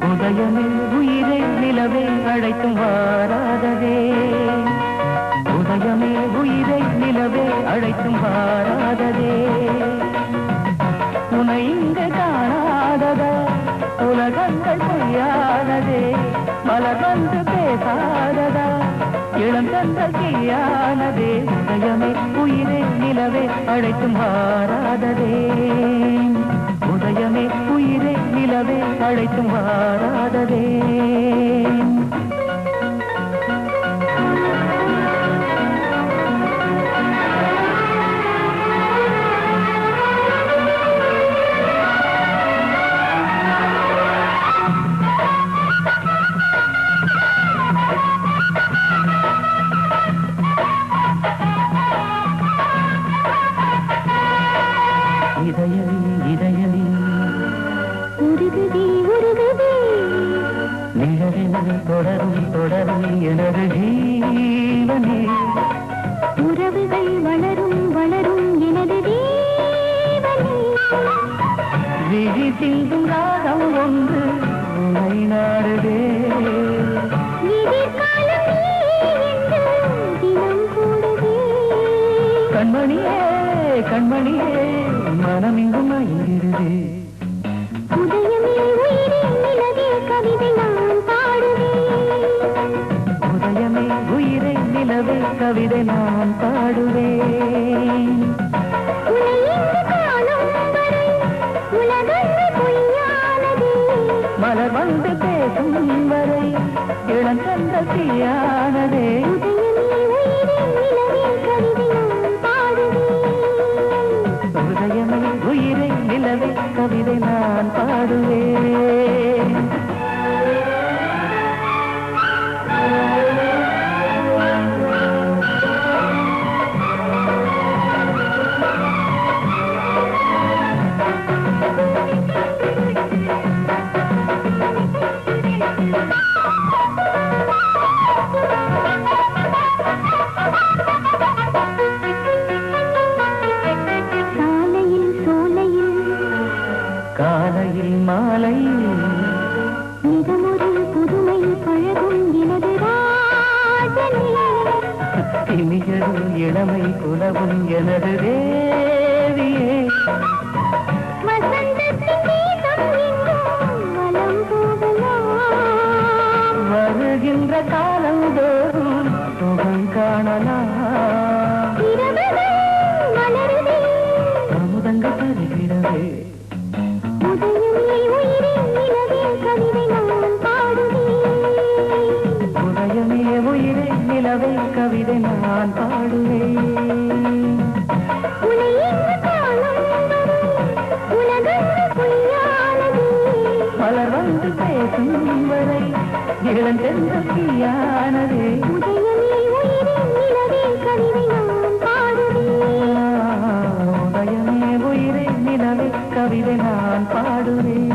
உதயமே உயிரை நிலவே அழைத்தும் வாராததே, உதயமே உயிரை நிலவே அழைத்தும் வாராததே, உனை இங்கு காணாததா உலகங்கள் பொய்யானதே, மலர் வந்து பேசாததா இளம் தந்தல் தீயானதே, உதயமே உயிரை நிலவே அழைத்தும் வாராததே, உதயமே உயிரை நிலவே அழைத்தும் வாராததே. இதயமே இதயமே உருகுதி உருகுதி, நிழலில் தொடரும் தொடரும் எனது ஜீவனே, உறவுகள் வளரும் வளரும் எனது ஜீவனே, விழி சிந்தும் ராகம் ஒன்று உன்னை நாடுதே, எதிர்காலம் தினம் கூடுதே, கண்மணியே கண்மணியே மனமிங்கும் மயங்கிடுதே, உதயமே உயிரே நிலவே கவிதை நான் பாடுவேன், உதயமே உயிரை நிலவே கவிதை நான் பாடுவேன், உன்னை இங்கு காணும் வரை உலகங்கள் பொய்யானதே, மலர் வந்து பேசும் வரை இளம் தந்தல் தீயானதே, உதயமே உயிரே நிலவே கவிதை நான் பாடுவேன், உதயமே உயிரை நிலவே கவிதை நான் பாடுவேன். காலையில் மாலையில் மிகமொரு புதுமை பழகும் எனது ராஜனே, இனியரும் இளமை புலவும் எனது தேவியே, வசந்தத்தின் கீதம் எங்கும் வலம் போகலாம், வருகின்ற காலம் தோறும் சுகம் காணலாம், அமுதங்கள் தருகிறவே, உதயமே உயிரே நிலவே கவிதை நான் பாடுவேன், உதயமே உயிரே நிலவே கவிதை நான் பாடுவேன், உன்னை இங்கு காணும் வரை உலகங்கள் பொய்யானதே, மலர் வந்து பேசும் வரை இளம் தென்றல் தீயானதே, உதயமே உயிரே நிலவே கவிதை நான் பாடுவேன், உதயமே உயிரே நிலவே கவிதை நான் பாடுவேன்.